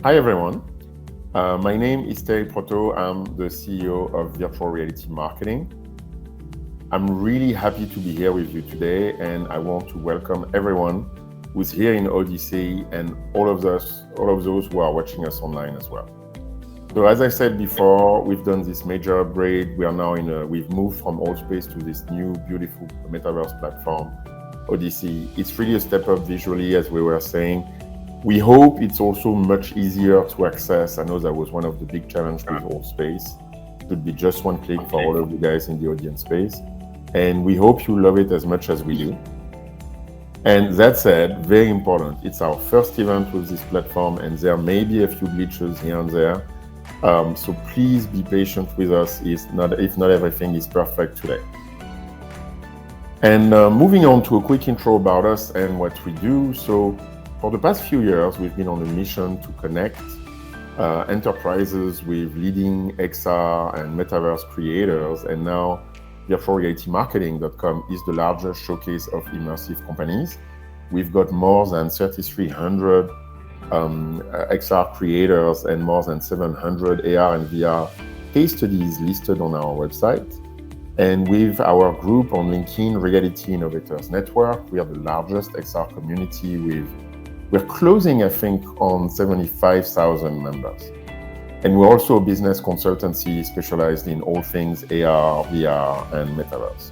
Hi everyone, my name is Terry Proto. I'm the CEO of Virtual Reality Marketing. I'm really happy to be here with you today, and I want to welcome everyone who's here in Odyssey and all of those who are watching us online as well. So as I said before, we've done this major upgrade. We are now we've moved from old space to this new beautiful metaverse platform, Odyssey. It's really a step up visually, as we were saying. We hope it's also much easier to access. I know that was one of the big challenges with old space. It would be just one click for all of you guys in the audience space. And we hope you love it as much as we do. And that said, very important, it's our first event with this platform, and there may be a few glitches here and there. So please be patient with us if not everything is perfect today. And moving on to a quick intro about us and what we do. So for the past few years, we've been on a mission to connect enterprises with leading XR and Metaverse creators, and now virtualrealitymarketing.com is the largest showcase of immersive companies. We've got more than 3,300 XR creators and more than 700 AR and VR case studies listed on our website. And with our group on LinkedIn, Reality Innovators Network, we are the largest XR community we're closing, I think, on 75,000 members. And we're also a business consultancy specialized in all things AR, VR, and Metaverse.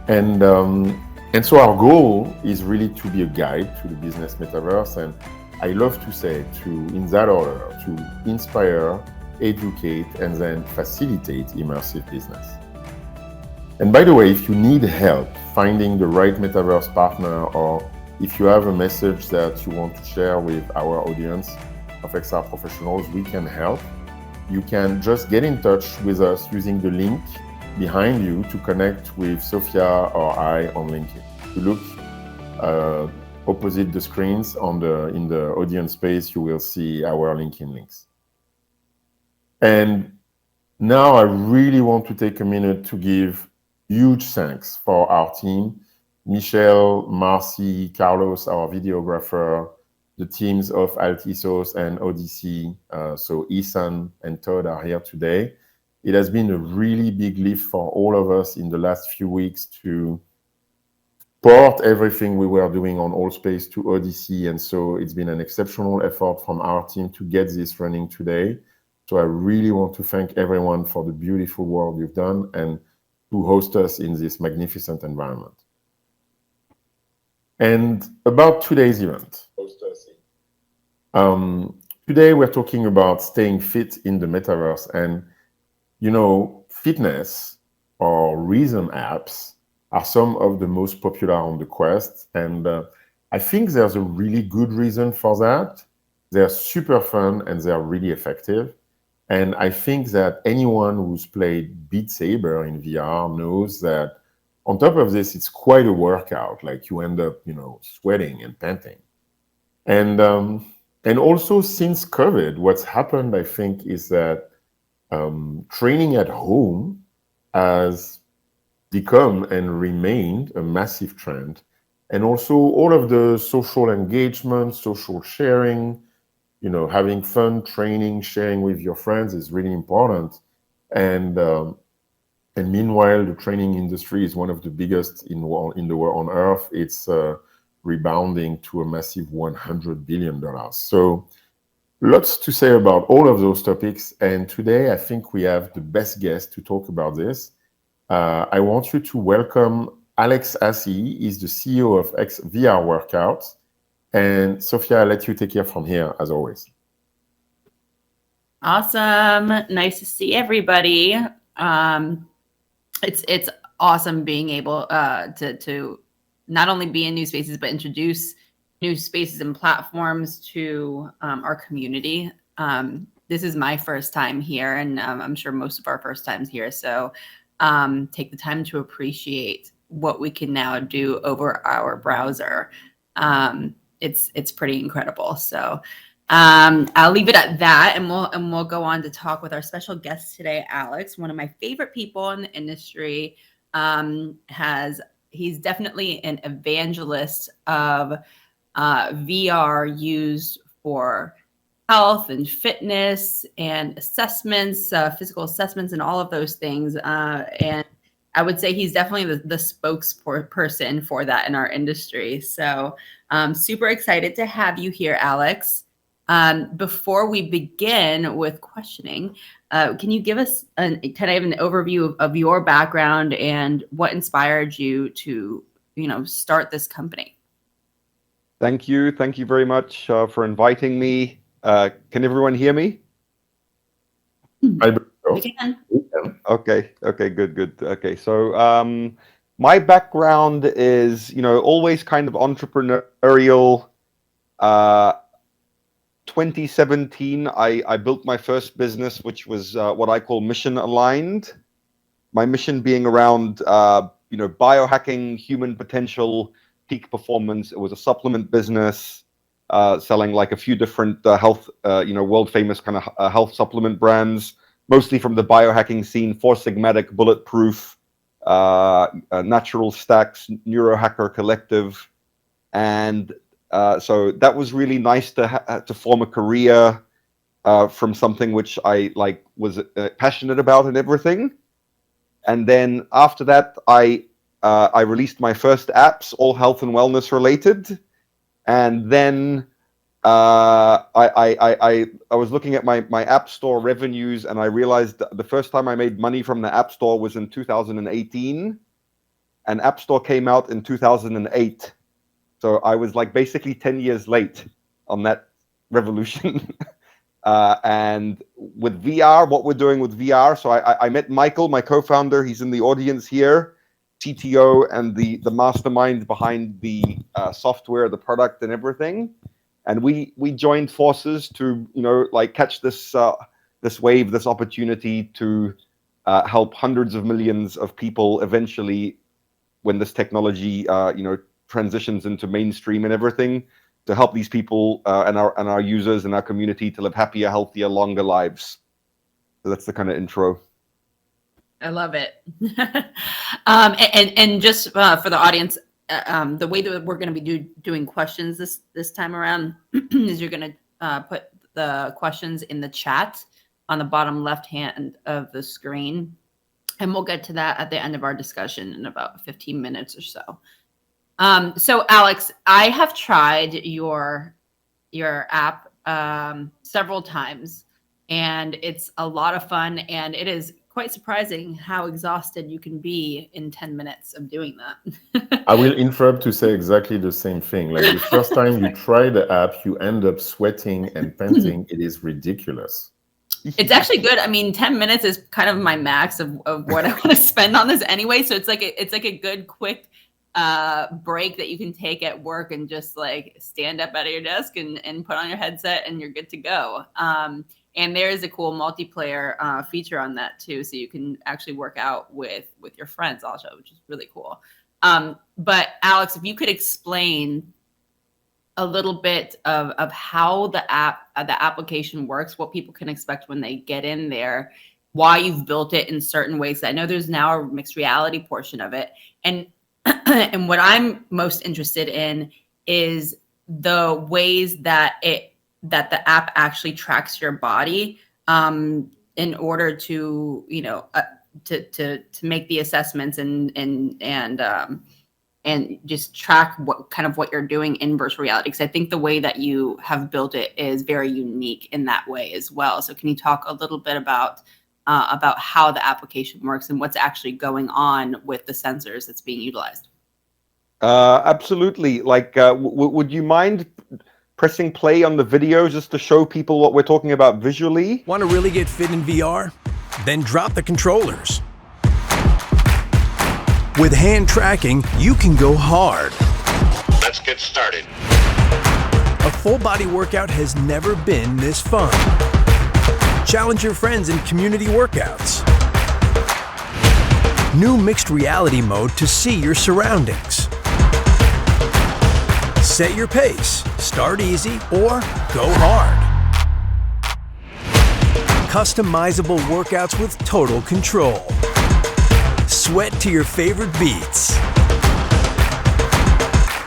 And so our goal is really to be a guide to the business Metaverse. And I love to say, in that order, to inspire, educate, and then facilitate immersive business. And by the way, if you need help finding the right Metaverse partner, or if you have a message that you want to share with our audience of XR professionals, we can help. You can just get in touch with us using the link behind you to connect with Sophia or I on LinkedIn. You look opposite the screens in the audience space, you will see our LinkedIn links. And now I really want to take a minute to give huge thanks for our team. Michelle, Marcy, Carlos, our videographer, the teams of Alt Ethos and Odyssey, so Ethan and Todd are here today. It has been a really big lift for all of us in the last few weeks to port everything we were doing on All Space to Odyssey, and so it's been an exceptional effort from our team to get this running today. So I really want to thank everyone for the beautiful work you've done and to host us in this magnificent environment. And about today's event. Today we're talking about staying fit in the metaverse, and fitness or rhythm apps are some of the most popular on the Quest, and I think there's a really good reason for that. They're super fun and they're really effective. And I think that anyone who's played Beat Saber in VR knows that on top of this, it's quite a workout. Like you end up, sweating and panting. And also since COVID, what's happened, I think, is that training at home has become and remained a massive trend. And also all of the social engagement, social sharing, having fun, training, sharing with your friends is really important. And meanwhile, the training industry is one of the biggest in the world on Earth. It's rebounding to a massive $100 billion. So lots to say about all of those topics. And today, I think we have the best guest to talk about this. I want you to welcome Alex Assey. He's the CEO of VR Workouts. And Sophia, I'll let you take care from here, as always. Awesome. Nice to see everybody. It's awesome being able to not only be in new spaces, but introduce new spaces and platforms to our community. This is my first time here, and I'm sure most of our first times here. So take the time to appreciate what we can now do over our browser. It's pretty incredible. So I'll leave it at that, and we'll go on to talk with our special guest today, Alex, one of my favorite people in the industry. He's definitely an evangelist of VR used for health and fitness and assessments, physical assessments, and all of those things. And I would say he's definitely the spokesperson for that in our industry. So super excited to have you here, Alex. Before we begin with questioning, can you give us kind of an overview of your background and what inspired you to, start this company? Thank you. Thank you very much for inviting me. Can everyone hear me? We can. Okay, good. Okay, so my background is, always kind of entrepreneurial. 2017, I built my first business, which was what I call mission aligned. My mission being around, biohacking, human potential, peak performance. It was a supplement business, selling like a few different health, world famous kind of health supplement brands, mostly from the biohacking scene: Four Sigmatic, Bulletproof, Natural Stacks, Neurohacker Collective, and so that was really nice to form a career from something which I was passionate about and everything. And then after that, I released my first apps, all health and wellness related. And then I was looking at my App Store revenues, and I realized the first time I made money from the App Store was in 2018, and App Store came out in 2008. So I was basically 10 years late on that revolution. And with VR, what we're doing with VR, so I met Michael, my co-founder. He's in the audience here, CTO and the mastermind behind the software, the product, and everything. And we joined forces to catch this wave, this opportunity to help hundreds of millions of people eventually, when this technology transitions into mainstream and everything, to help these people and our users and our community to live happier, healthier, longer lives. So that's the kind of intro. I love it. and just for the audience, the way that we're going to be doing questions this time around is you're going to put the questions in the chat on the bottom left hand of the screen, and we'll get to that at the end of our discussion in about 15 minutes or so. So Alex, I have tried your app several times, and it's a lot of fun, and it is quite surprising how exhausted you can be in 10 minutes of doing that. I will interrupt to say exactly the same thing. Like the first time you try the app, you end up sweating and panting. It is ridiculous. It's actually good. I mean, 10 minutes is kind of my max of what I want to spend on this anyway. So it's like a good quick break that you can take at work and just stand up out of your desk and put on your headset and you're good to go. And there is a cool multiplayer feature on that too. So you can actually work out with your friends also, which is really cool. But Alex, if you could explain a little bit of how the application works, what people can expect when they get in there, why you've built it in certain ways. I know there's now a mixed reality portion of it. And what I'm most interested in is the ways that the app actually tracks your body in order to to make the assessments and just track what you're in in virtual reality. Because I think the way that you have built it is very unique in that way as well. So can you talk a little bit about how the application works and what's actually going on with the sensors that's being utilized? Absolutely. Would you mind pressing play on the video just to show people what we're talking about visually? Want to really get fit in VR? Then drop the controllers. With hand tracking, you can go hard. Let's get started. A full body workout has never been this fun. Challenge your friends in community workouts. New mixed reality mode to see your surroundings. Set your pace, start easy, or go hard. Customizable workouts with total control. Sweat to your favorite beats.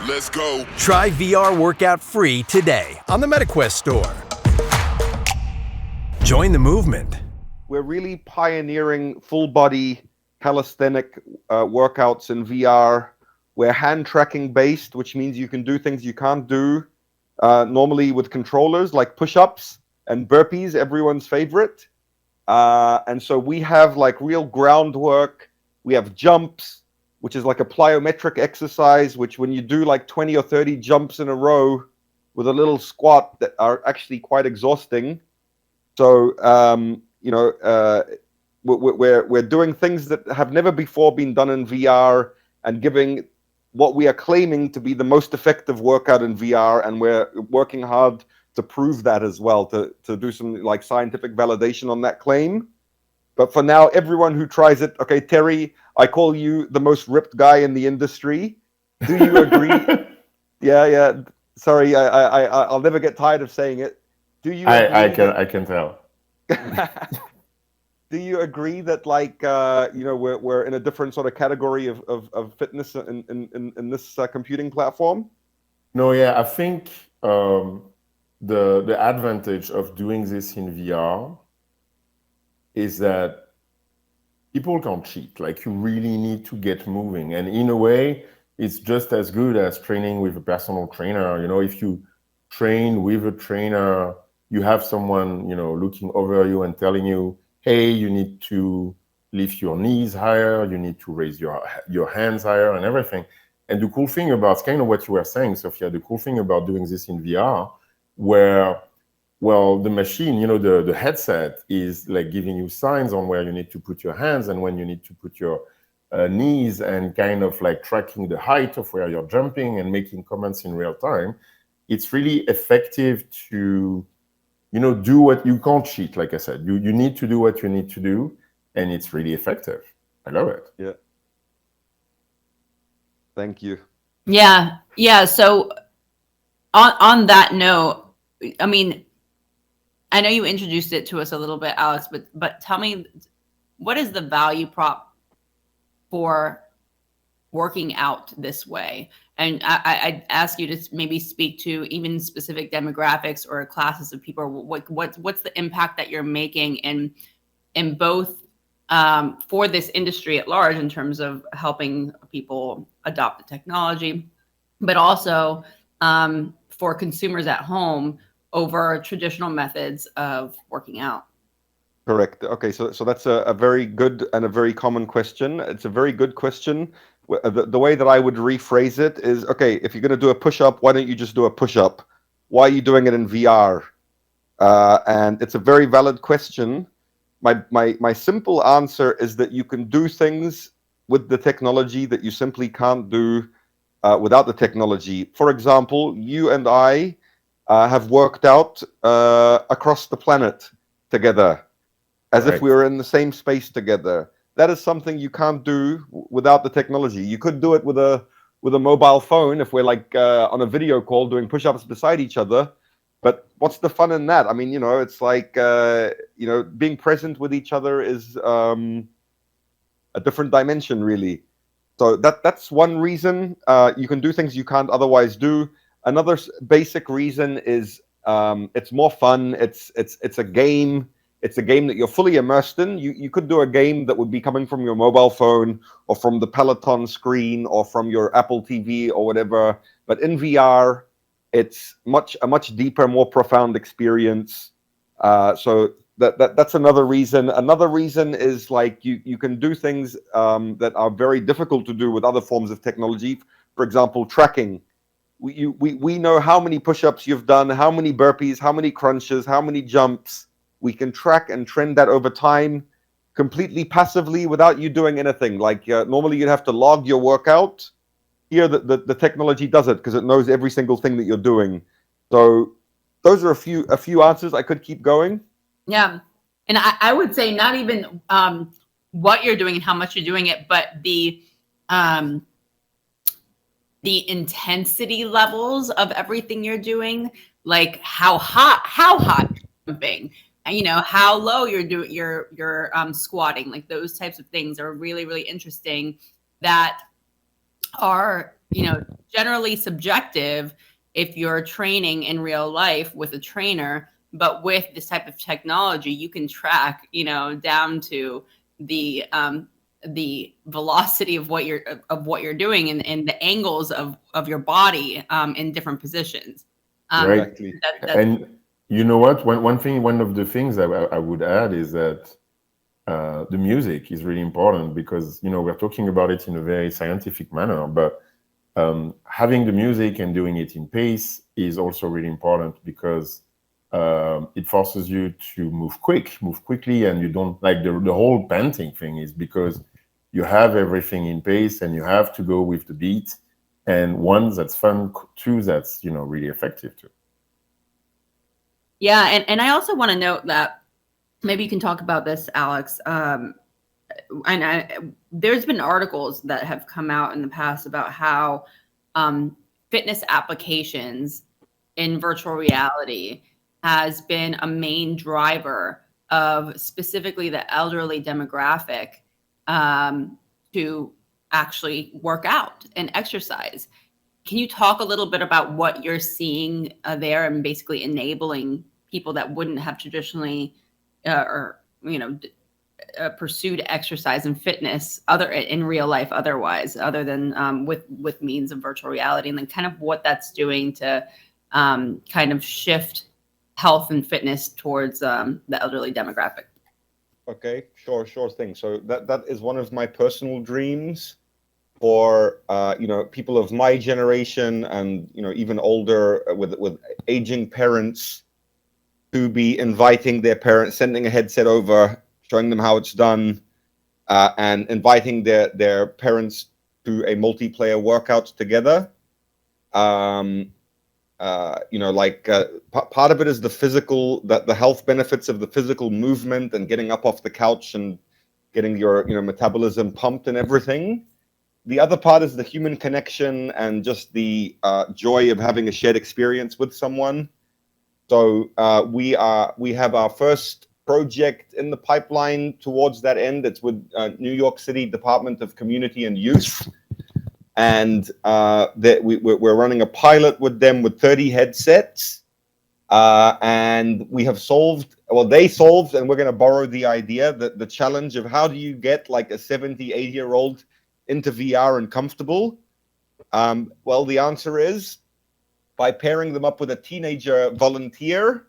Let's go. Try VR workout free today on the MetaQuest store. Join the movement. We're really pioneering full body calisthenic workouts in VR. We're hand tracking based, which means you can do things you can't do normally with controllers, like push-ups and burpees, everyone's favorite. And so we have like real groundwork. We have jumps, which is like a plyometric exercise, which when you do like 20 or 30 jumps in a row with a little squat, that are actually quite exhausting. So, we're doing things that have never before been done in VR and giving what we are claiming to be the most effective workout in VR. And we're working hard to prove that as well, to do some like scientific validation on that claim. But for now, everyone who tries it, okay, Terry, I call you the most ripped guy in the industry. Do you agree? Yeah. Sorry, I'll never get tired of saying it. Do you? I can tell. Do you agree that like we're in a different sort of category of fitness in this computing platform? No, yeah, I think the advantage of doing this in VR is that people can't cheat. Like, you really need to get moving, and in a way, it's just as good as training with a personal trainer. If you train with a trainer, you have someone looking over you and telling you, hey, you need to lift your knees higher, you need to raise your hands higher and everything. And the cool thing about, it's kind of what you were saying, Sophia, the cool thing about doing this in VR, where, well, the machine, the headset is like giving you signs on where you need to put your hands and when you need to put your knees, and kind of like tracking the height of where you're jumping and making comments in real time. It's really effective to do what you can't cheat. Like I said, you need to do what you need to do, and it's really effective. I love it. Yeah. Thank you. Yeah. So on that note, I mean, I know you introduced it to us a little bit, Alex, but tell me, what is the value prop for working out this way? And I'd ask you to maybe speak to even specific demographics or classes of people. What's the impact that you're making in both for this industry at large in terms of helping people adopt the technology, but also for consumers at home over traditional methods of working out? Correct. Okay, so that's a very good and a very common question. It's a very good question. The way that I would rephrase it is, okay, if you're going to do a push-up, why don't you just do a push-up? Why are you doing it in VR? And it's a very valid question. My simple answer is that you can do things with the technology that you simply can't do without the technology. For example, you and I have worked out across the planet together, as if we were in the same space together. That is something you can't do without the technology. You could do it with a mobile phone if we're like on a video call doing push-ups beside each other. But what's the fun in that? I mean, it's like being present with each other is a different dimension, really. So that's one reason you can do things you can't otherwise do. Another basic reason is it's more fun. It's a game. It's a game that you're fully immersed in. You could do a game that would be coming from your mobile phone or from the Peloton screen or from your Apple TV or whatever. But in VR, it's a much deeper, more profound experience. So that's another reason. Another reason is like you can do things that are very difficult to do with other forms of technology. For example, tracking. We know how many push-ups you've done, how many burpees, how many crunches, how many jumps. We can track and trend that over time completely passively without you doing anything. Like normally you'd have to log your workout. Here the technology does it because it knows every single thing that you're doing. So those are a few answers. I could keep going. Yeah. And I would say not even what you're doing and how much you're doing it, but the intensity levels of everything you're doing, like how hot jumping, how low you're doing you're squatting, like those types of things are really, really interesting, that are generally subjective if you're training in real life with a trainer. but with this type of technology, you can track, down to the velocity of what you're doing and the angles of your body in different positions. Right. Exactly. And you know what? One of the things I would add is that the music is really important because, we're talking about it in a very scientific manner, but having the music and doing it in pace is also really important because it forces you to move quickly, and you don't like the whole painting thing is because you have everything in pace and you have to go with the beat. And one, that's fun. Two, that's, really effective too. Yeah. And I also want to note that maybe you can talk about this, Alex. There's been articles that have come out in the past about how fitness applications in virtual reality has been a main driver of specifically the elderly demographic to actually work out and exercise. Can you talk a little bit about what you're seeing there and basically enabling people that wouldn't have traditionally pursued exercise and fitness in real life otherwise, other than with means of virtual reality, and then kind of what that's doing to kind of shift health and fitness towards the elderly demographic? Okay, sure thing. So that is one of my personal dreams for people of my generation and even older with aging parents, to be inviting their parents, sending a headset over, showing them how it's done, and inviting their parents to a multiplayer workout together. Part of it is the physical, the health benefits of the physical movement and getting up off the couch and getting your metabolism pumped and everything. The other part is the human connection and just the joy of having a shared experience with someone. So we have our first project in the pipeline towards that end. It's with New York City Department of Community and Youth. And we're running a pilot with them with 30 headsets. And they solved, and we're going to borrow the idea, that the challenge of how do you get like a 70, 80-year-old into VR and comfortable? Well, the answer is by pairing them up with a teenager volunteer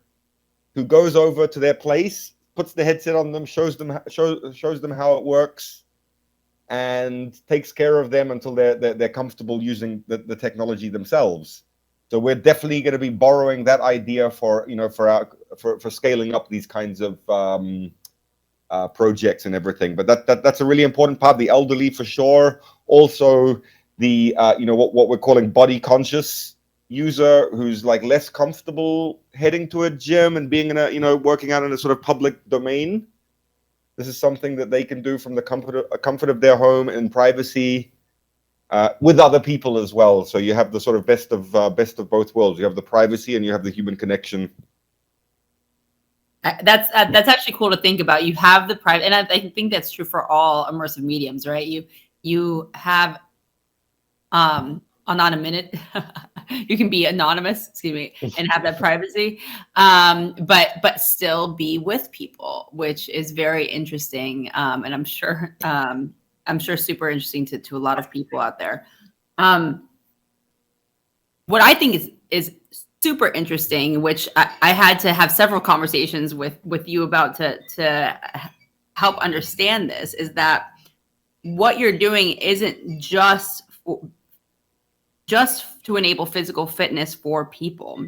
who goes over to their place, puts the headset on them, shows them how it works, and takes care of them until they're comfortable using the technology themselves. So we're definitely going to be borrowing that idea for scaling up these kinds of projects and everything. But that's a really important part. The elderly for sure. Also the what we're calling body conscious user who's like less comfortable heading to a gym and being in a working out in a sort of public domain. This is something that they can do from the comfort of their home in privacy, with other people as well. So you have the sort of best of both worlds. You have the privacy and you have the human connection. That's actually cool to think about. You have the private, and I think that's true for all immersive mediums, right? You have anonymity. You can be anonymous, and have that privacy, but still be with people, which is very interesting, and I'm sure super interesting to a lot of people out there. What I think is super interesting, which I had to have several conversations with you about to help understand this, is that what you're doing isn't just to enable physical fitness for people.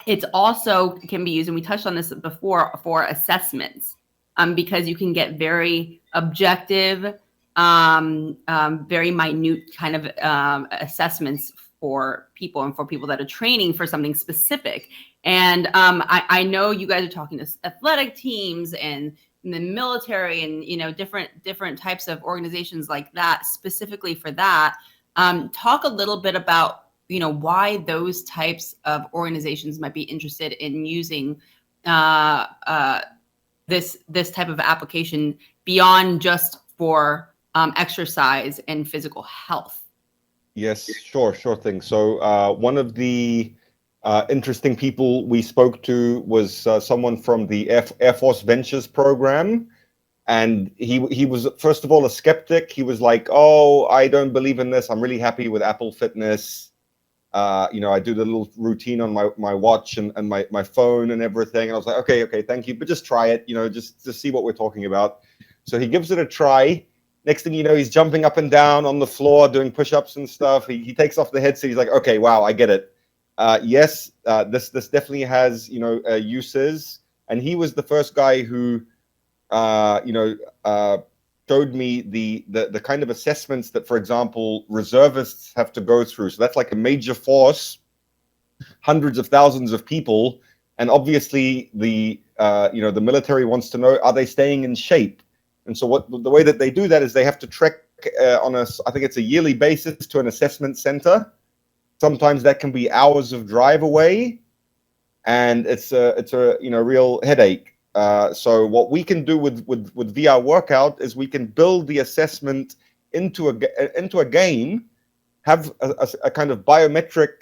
It's also can be used, and we touched on this before, for assessments, because you can get very objective, very minute kind of assessments for people, and for people that are training for something specific. And I know you guys are talking to athletic teams and the military and different types of organizations like that, specifically for that. Talk a little bit about why those types of organizations might be interested in using this type of application beyond just for exercise and physical health. Yes, sure thing. So one of the interesting people we spoke to was someone from the Air Force Ventures program. And he was, first of all, a skeptic. He was like, oh, I don't believe in this. I'm really happy with Apple Fitness. I do the little routine on my watch and my phone and everything. And I was like, okay, thank you. But just try it, just to see what we're talking about. So he gives it a try. Next thing you know, he's jumping up and down on the floor, doing push-ups and stuff. He takes off the headset. He's like, okay, wow, I get it. Yes, this definitely has, uses. And he was the first guy who, showed me the kind of assessments that, for example, reservists have to go through. So that's like a major force, hundreds of thousands of people, and obviously the military wants to know, are they staying in shape? And so the way that they do that is they have to trek I think it's a yearly basis to an assessment center. Sometimes that can be hours of drive away, and it's a real headache. So what we can do with VR Workout is we can build the assessment into a game, have a kind of biometric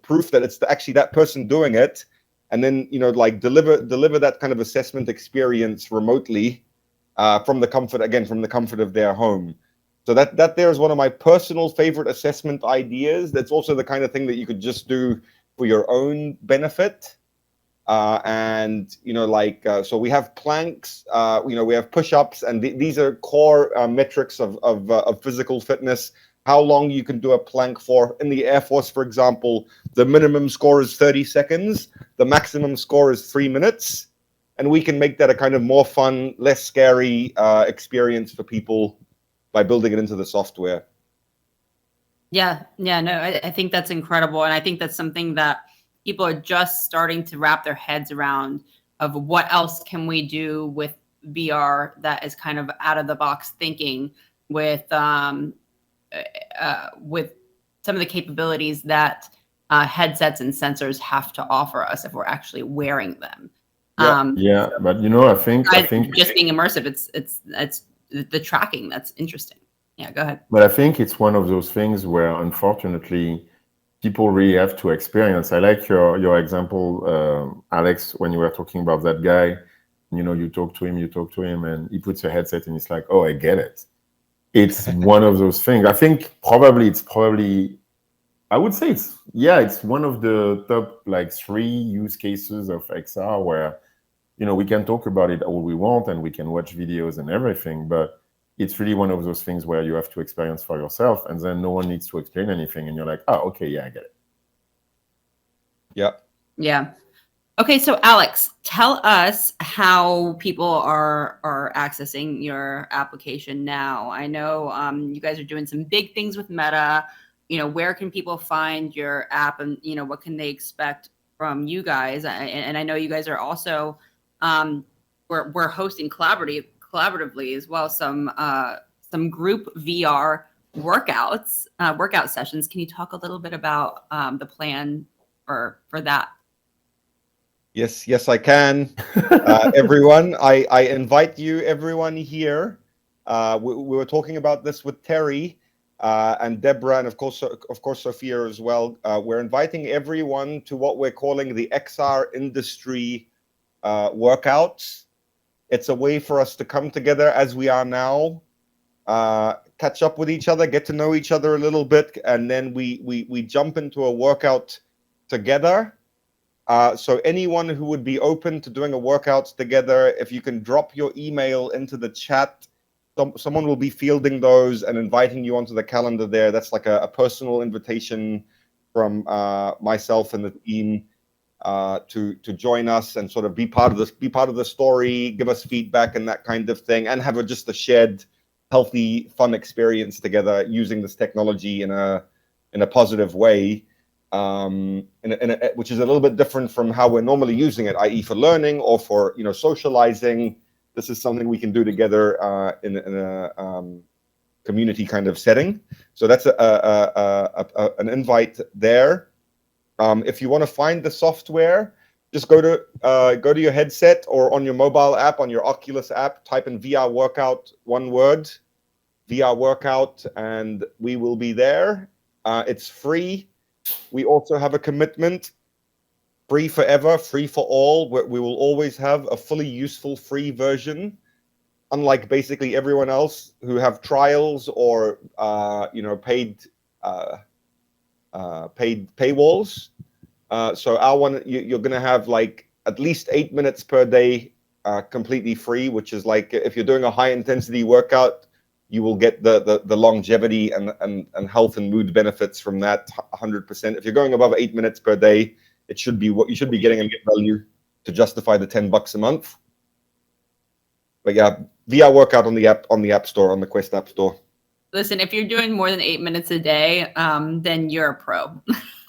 proof that it's actually that person doing it, and then deliver that kind of assessment experience remotely from the comfort of their home. So that there is one of my personal favorite assessment ideas. That's also the kind of thing that you could just do for your own benefit. So we have planks, we have push-ups, and these are core metrics of physical fitness. How long you can do a plank for. In the Air Force, for example, the minimum score is 30 seconds. The maximum score is 3 minutes. And we can make that a kind of more fun, less scary experience for people by building it into the software. Yeah, no, I think that's incredible. And I think that's something that people are just starting to wrap their heads around, of what else can we do with VR that is kind of out of the box thinking with some of the capabilities that headsets and sensors have to offer us if we're actually wearing them. But I think just being immersive, it's the tracking that's interesting. Yeah, go ahead. But I think it's one of those things where, unfortunately, people really have to experience. I like your example, Alex, when you were talking about that guy. You talk to him, and he puts a headset, and it's like, oh, I get it. It's one of those things. I think I would say it's one of the top 3 use cases of XR where, we can talk about it all we want, and we can watch videos and everything, but it's really one of those things where you have to experience for yourself, and then no one needs to explain anything, and you're like, oh, okay, yeah, I get it. Yeah. Okay, so Alex, tell us how people are accessing your application now. I know you guys are doing some big things with Meta. Where can people find your app, and what can they expect from you guys? And I know you guys are also we're hosting collaboratively as well some group VR workout sessions. Can you talk a little bit about the plan for that? Yes, I can. Everyone, I invite you, everyone here. We were talking about this with Terry and Deborah, and of course Sophia as well. We're inviting everyone to what we're calling the XR industry workouts. It's a way for us to come together as we are now, catch up with each other, get to know each other a little bit, and then we jump into a workout together. So anyone who would be open to doing a workout together, if you can drop your email into the chat, someone will be fielding those and inviting you onto the calendar there. That's like a personal invitation from myself and the team to join us and sort of be part of the story, give us feedback and that kind of thing, and have just a shared, healthy, fun experience together using this technology in a positive way. Which is a little bit different from how we're normally using it, i.e. for learning or for socializing. This is something we can do together in a community kind of setting. So that's an invite there. If you want to find the software, just go to your headset or on your mobile app, on your Oculus app, type in VR Workout, one word, VR Workout, and we will be there. It's free. we also have a commitment, free forever, free for all, where we will always have a fully useful free version, unlike basically everyone else who have trials or paid paywalls. So our one, you're going to have like at least 8 minutes per day completely free, which is like if you're doing a high intensity workout, you will get the longevity and health and mood benefits from that 100%. If you're going above 8 minutes per day, it should be what you should be getting and get value to justify the $10 a month. But yeah, VR workout on the App Store, on the Quest App Store. Listen, if you're doing more than 8 minutes a day, then you're a pro.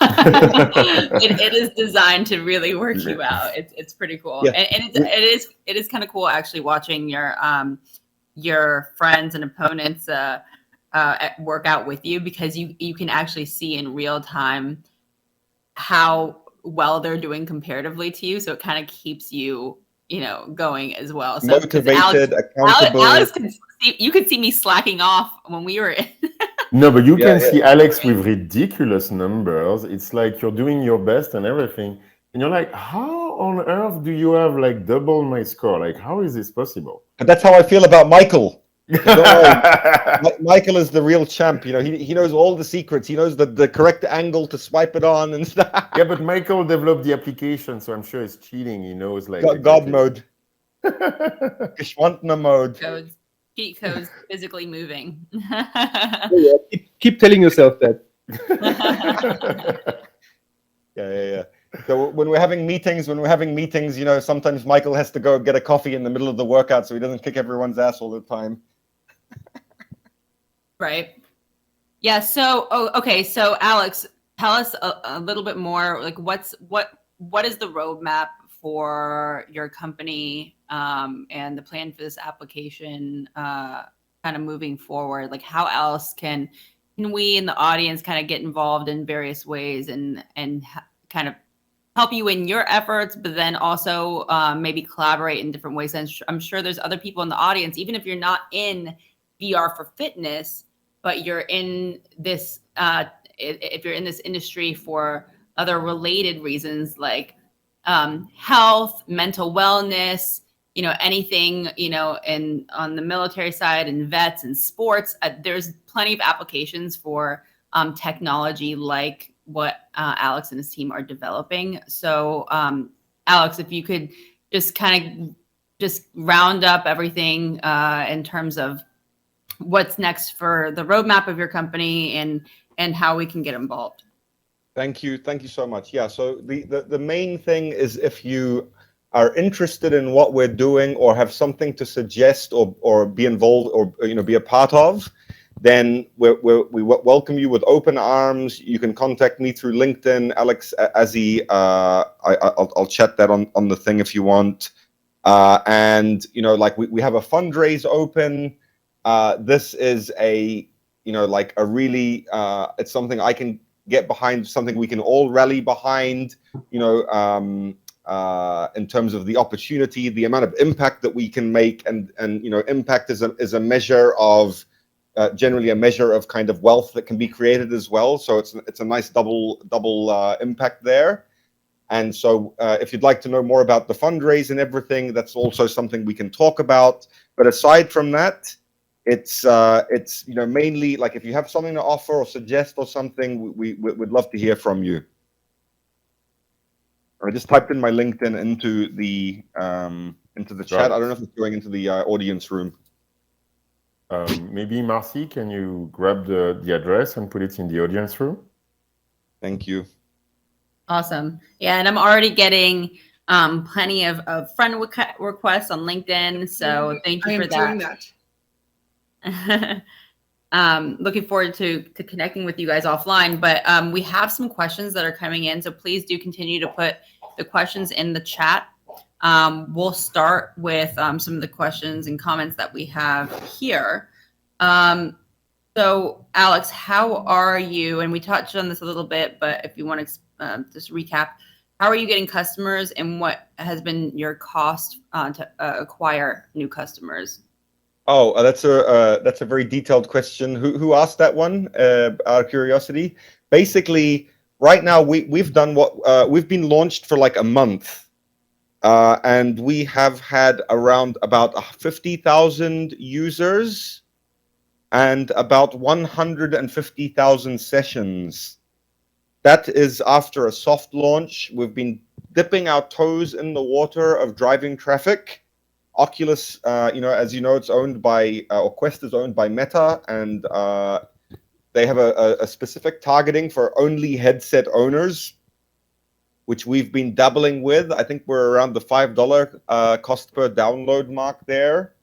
It is designed to really work you out. It's pretty cool, Yeah. and it is kind of cool actually watching your friends and opponents work out with you, because you can actually see in real time how well they're doing comparatively to you. So it kind of keeps you going as well. So motivated, accountable. Alex you could see me slacking off when we were in. No, but you can see Alex with ridiculous numbers. It's like you're doing your best and everything. And you're like, how on earth do you have like double my score? Like, how is this possible? But that's how I feel about Michael. Michael is the real champ. He knows all the secrets. He knows the correct angle to swipe it on and stuff. Yeah, but Michael developed the application, so I'm sure it's cheating. He knows like God mode. Geschwantner mode. Cheat codes physically moving. Yeah, keep telling yourself that. Yeah. So when we're having meetings, sometimes Michael has to go get a coffee in the middle of the workout so he doesn't kick everyone's ass all the time. Right. Yeah. So, okay. So, Alex, tell us a little bit more. Like, what is the roadmap for your company and the plan for this application, kind of moving forward? Like, how else can we in the audience kind of get involved in various ways and kind of help you in your efforts, but then also maybe collaborate in different ways? And I'm sure there's other people in the audience, even if you're not in VR for fitness, but you're in this, if you're in this industry for other related reasons, like health, mental wellness, anything, and on the military side and vets and sports, there's plenty of applications for technology like what Alex and his team are developing. So, Alex, if you could just kind of just round up everything in terms of what's next for the roadmap of your company and how we can get involved. Thank you so much. Yeah, so the main thing is, if you are interested in what we're doing or have something to suggest or be involved or be a part of, then we welcome you with open arms. You can contact me through LinkedIn, Alex Azzi. I'll chat that on the thing if you want. And like we have a fundraise open. This is a really it's something I can get behind, something we can all rally behind. In terms of the opportunity, the amount of impact that we can make, and impact is a measure of. Generally a measure of kind of wealth that can be created as well. So it's a nice double impact there. And so if you'd like to know more about the fundraise and everything, that's also something we can talk about. But aside from that, it's mainly like if you have something to offer or suggest or something, we'd love to hear from you. I just typed in my LinkedIn into the chat. I don't know if it's going into the audience room. Maybe Marcy, can you grab the address and put it in the audience room? Thank you. Awesome. Yeah, and I'm already getting plenty of friend requests on LinkedIn. So thank you for that. I am doing that. Looking forward to connecting with you guys offline. But we have some questions that are coming in. So please do continue to put the questions in the chat. We'll start with some of the questions and comments that we have here. So, Alex, how are you? And we touched on this a little bit, but if you want to just recap, how are you getting customers, and what has been your cost to acquire new customers? Oh, that's a very detailed question. Who asked that one? Out of curiosity. Basically, right now we've done what we've been launched for like a month, and we have had around about 50,000 users and about 150,000 sessions. That is after a soft launch. We've been dipping our toes in the water of driving traffic. Oculus, as you know, it's owned by, or Quest is owned by Meta, and they have a specific targeting for only headset owners, which we've been dabbling with. I think we're around the $5 cost per download mark there.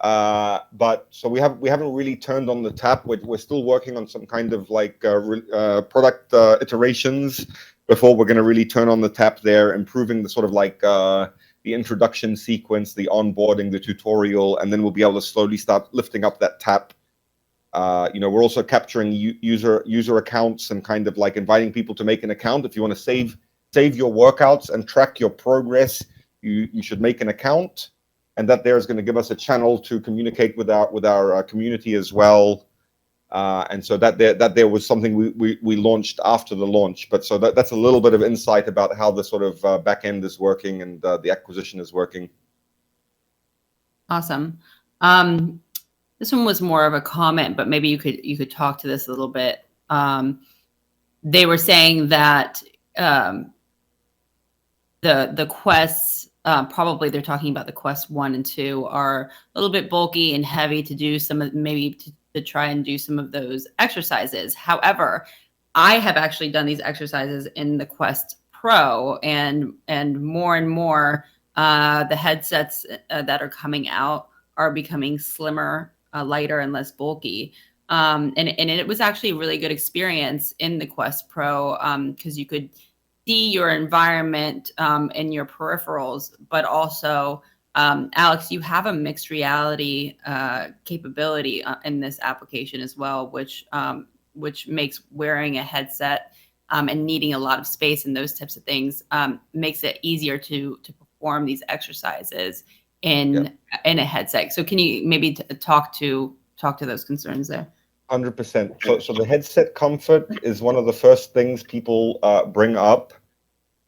But so we haven't really turned on the tap. We're still working on some kind of like product iterations before we're going to really turn on the tap there, improving the sort of like the introduction sequence, the onboarding, the tutorial, and then we'll be able to slowly start lifting up that tap. We're also capturing user accounts and kind of like inviting people to make an account. If you want to save your workouts and track your progress, you should make an account. And that there is going to give us a channel to communicate with our community as well. And so that there was something we launched after the launch. But so that's a little bit of insight about how the sort of back end is working and the acquisition is working. Awesome. This one was more of a comment, but maybe you could talk to this a little bit. They were saying that the Quests, probably they're talking about the Quest 1 and 2, are a little bit bulky and heavy to do some of, maybe to try and do some of those exercises. However, I have actually done these exercises in the Quest Pro, and more the headsets that are coming out are becoming slimmer, lighter, and less bulky. And it was actually a really good experience in the Quest Pro, because you could see your environment and your peripherals, but also, Alex, you have a mixed reality capability in this application as well, which makes wearing a headset and needing a lot of space and those types of things makes it easier to perform these exercises in a headset. So can you maybe talk to those concerns there? 100%. So the headset comfort is one of the first things people bring up.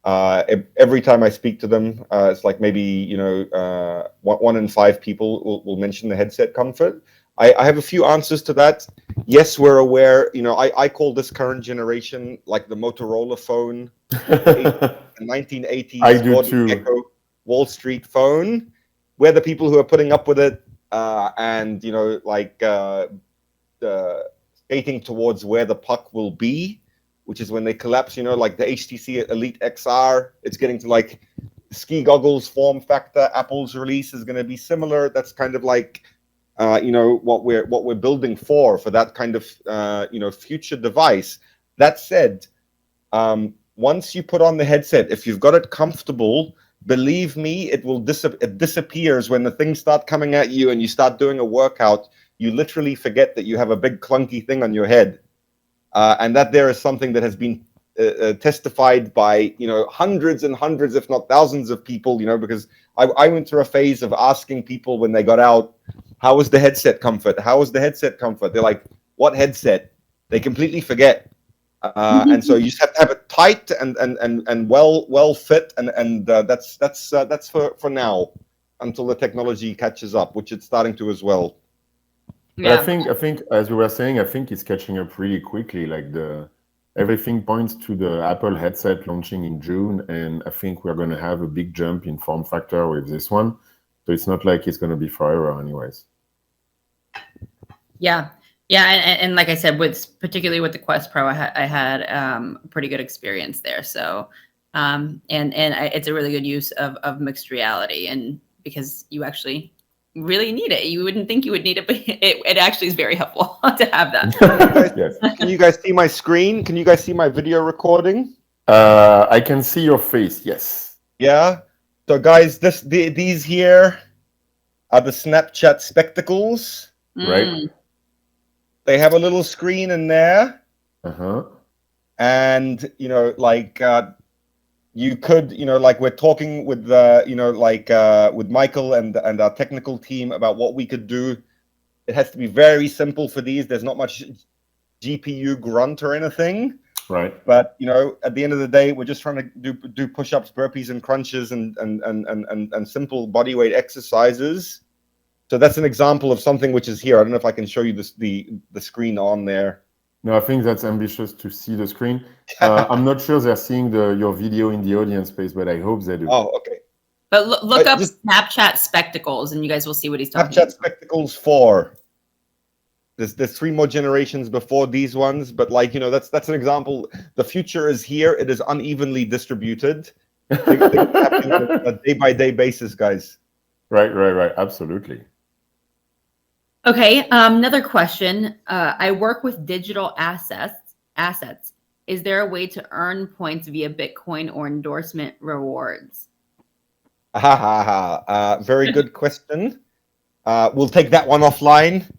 Every time I speak to them, it's like maybe 1 in 5 people will mention the headset comfort. I have a few answers to that. Yes, we're aware. I call this current generation like the Motorola phone, the 1980s I do Gordon too. Gekko Wall Street phone. We're the people who are putting up with it, and skating towards where the puck will be, which is when they collapse, like the HTC Elite XR, it's getting to like ski goggles form factor. Apple's release is going to be similar. That's kind of like, what we're building for that kind of, future device. That said, once you put on the headset, if you've got it comfortable, believe me, it disappears when the things start coming at you and you start doing a workout. You literally forget that you have a big clunky thing on your head. And that there is something that has been testified by, hundreds and hundreds, if not thousands of people, because I went through a phase of asking people when they got out, how was the headset comfort? How was the headset comfort? They're like, what headset? They completely forget. And so you just have to have it tight and well fit. And that's for now until the technology catches up, which it's starting to as well. But I think, as we were saying, I think it's catching up really quickly. Like everything points to the Apple headset launching in June, and I think we're going to have a big jump in form factor with this one. So it's not like it's going to be forever, anyways. Yeah, and like I said, particularly with the Quest Pro, I had a pretty good experience there. So, and it's a really good use of mixed reality, and because you actually really need it. You wouldn't think you would need it, but it actually is very helpful to have that. Yes. Can you guys see my screen? Can you guys see my video recording? I can see your face, yes. Yeah. So guys, these here are the Snapchat spectacles. Right. They have a little screen in there. Uh-huh. And, you could, we're talking with, with Michael and our technical team about what we could do. It has to be very simple for these. There's not much GPU grunt or anything. Right. But at the end of the day, we're just trying to do push-ups, burpees, and crunches, and simple body weight exercises. So that's an example of something which is here. I don't know if I can show you the screen on there. No, I think that's ambitious to see the screen. I'm not sure they're seeing your video in the audience space, but I hope they do. Oh, okay. But look up just Snapchat spectacles, and you guys will see what he's talking Snapchat about. Spectacles 4. There's 3 more generations before these ones, but that's an example. The future is here. It is unevenly distributed. Things happening on a day-by-day basis, guys. Right. Absolutely. Okay, another question. I work with digital assets. Is there a way to earn points via Bitcoin or endorsement rewards? Very good question. We'll take that one offline.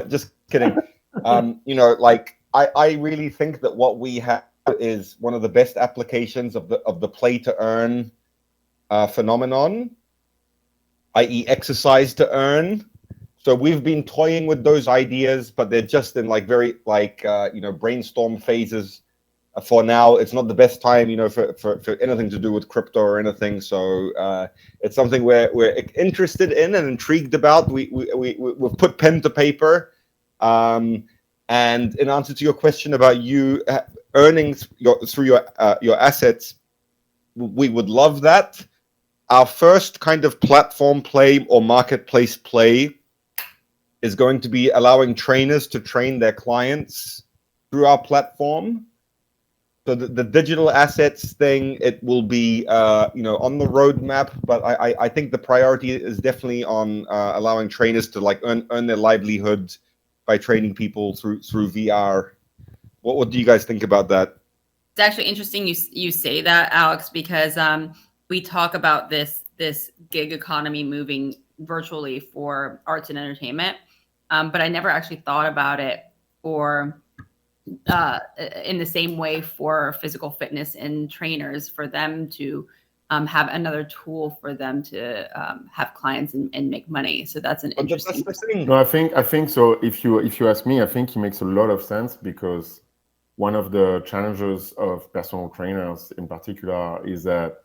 Just kidding. I really think that what we have is one of the best applications of the play to earn phenomenon, i.e. exercise to earn. So we've been toying with those ideas, but they're just in very brainstorm phases. For now, it's not the best time, for anything to do with crypto or anything. So it's something we're interested in and intrigued about. We've put pen to paper. And in answer to your question about you earning through your assets, we would love that. Our first kind of platform play or marketplace play is going to be allowing trainers to train their clients through our platform. So the digital assets thing, it will be on the roadmap, but I think the priority is definitely on allowing trainers to earn their livelihood by training people through VR. What do you guys think about that? It's actually interesting you say that, Alex, because we talk about this gig economy moving virtually for arts and entertainment, but I never actually thought about it in the same way for physical fitness and trainers, for them to have another tool for them to have clients and make money. So that's an interesting thing. No, I think so. If you ask me, I think it makes a lot of sense, because one of the challenges of personal trainers in particular is that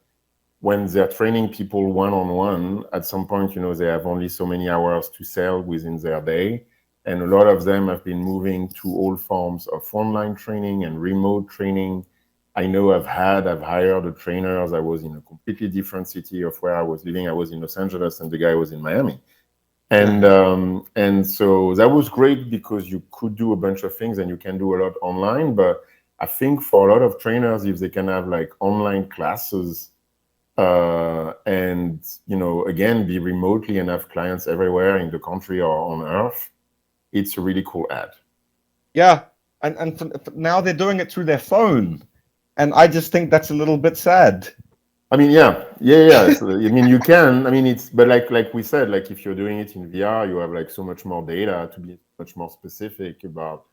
when they're training people one-on-one, at some point, they have only so many hours to sell within their day. And a lot of them have been moving to all forms of online training and remote training. I know I've hired a trainer. I was in a completely different city of where I was living. I was in Los Angeles and the guy was in Miami. And so that was great, because you could do a bunch of things and you can do a lot online. But I think for a lot of trainers, if they can have online classes, and again, be remotely and have clients everywhere in the country or on earth, it's a really cool ad. Yeah, and now they're doing it through their phone, and I just think that's a little bit sad. I mean, yeah. So, I mean, you can. I mean, but like we said, if you're doing it in VR, you have so much more data to be much more specific about,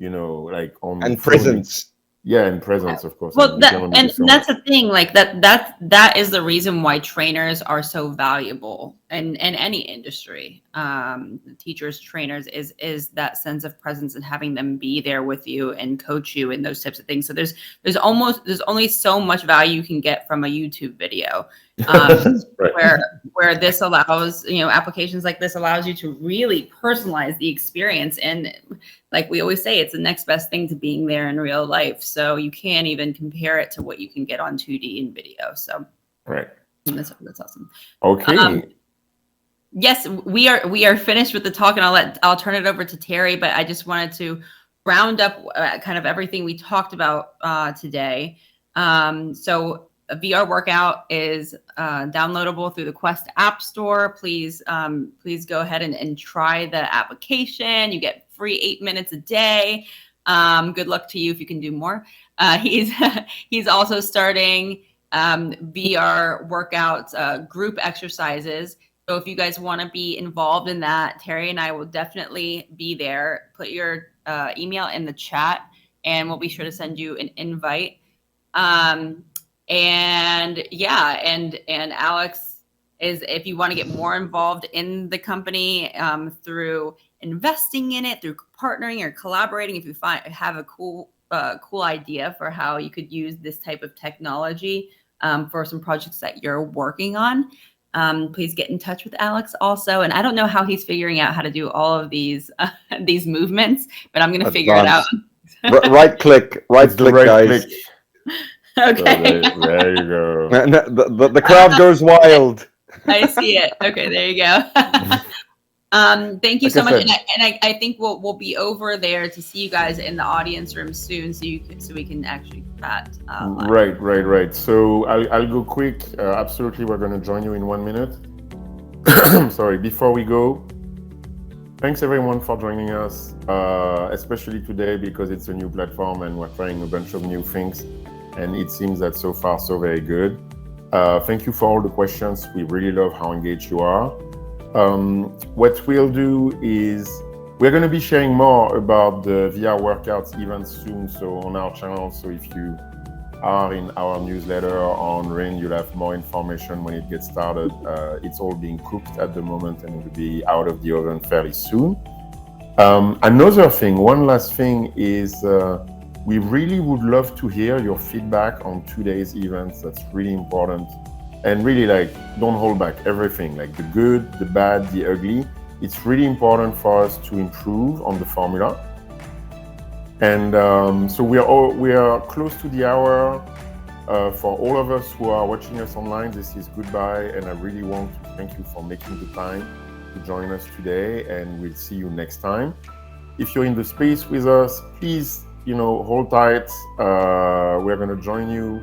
on and presence. Yeah, and presence, of course. Well, that's the thing. That is the reason why trainers are so valuable in any industry. Teachers, trainers is that sense of presence and having them be there with you and coach you and those types of things. So there's only so much value you can get from a YouTube video, right. where this allows, applications like this allows you to really personalize the experience. And like we always say, it's the next best thing to being there in real life. So you can't even compare it to what you can get on 2D in video. So right. That's awesome. Okay. Yes, we are finished with the talk, and I'll turn it over to Terry. But I just wanted to round up kind of everything we talked about today. So a VR workout is downloadable through the Quest App Store. Please go ahead and try the application. You get free 8 minutes a day. Good luck to you if you can do more. He's also starting VR workouts, group exercises. So if you guys want to be involved in that, Terry and I will definitely be there. Put your email in the chat, and we'll be sure to send you an invite. And Alex is, if you want to get more involved in the company through investing in it, through partnering or collaborating, if you have a cool cool idea for how you could use this type of technology for some projects that you're working on, please get in touch with Alex also. And I don't know how he's figuring out how to do all of these movements, but I'm going to figure it out. Right click, guys. Click. Okay. So there you go. The crowd goes wild. I see it. Okay, there you go. Thank you Like so I much, said. and I think we'll be over there to see you guys in the audience room soon, so we can actually chat. Live. Right. So I'll go quick. Absolutely, we're going to join you in 1 minute. Sorry, before we go, thanks everyone for joining us, especially today because it's a new platform and we're trying a bunch of new things, and it seems that so far so very good. Thank you for all the questions. We really love how engaged you are. What we'll do is we're going to be sharing more about the VR workouts events soon, so on our channel. So if you are in our newsletter on RIN, you'll have more information when it gets started. It's all being cooked at the moment and will be out of the oven fairly soon. Another thing, one last thing is we really would love to hear your feedback on today's events. That's really important. And really, don't hold back everything, the good, the bad, the ugly. It's really important for us to improve on the formula. And so we are close to the hour. For all of us who are watching us online, this is goodbye. And I really want to thank you for making the time to join us today. And we'll see you next time. If you're in the space with us, please, hold tight. We're going to join you.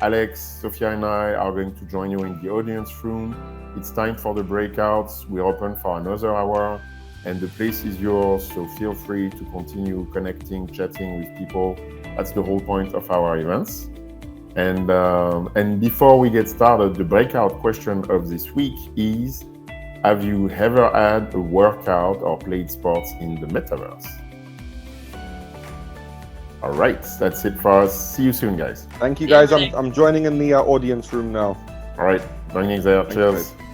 Alex, Sophia, and I are going to join you in the audience room. It's time for the breakouts. We're open for another hour, and the place is yours. So feel free to continue connecting, chatting with people. That's the whole point of our events. And before we get started, the breakout question of this week is: have you ever had a workout or played sports in the metaverse? All right, that's it for us. See you soon, guys. Thank you, guys. I'm joining in the audience room now. All right, joining there. Thanks, Cheers. guys.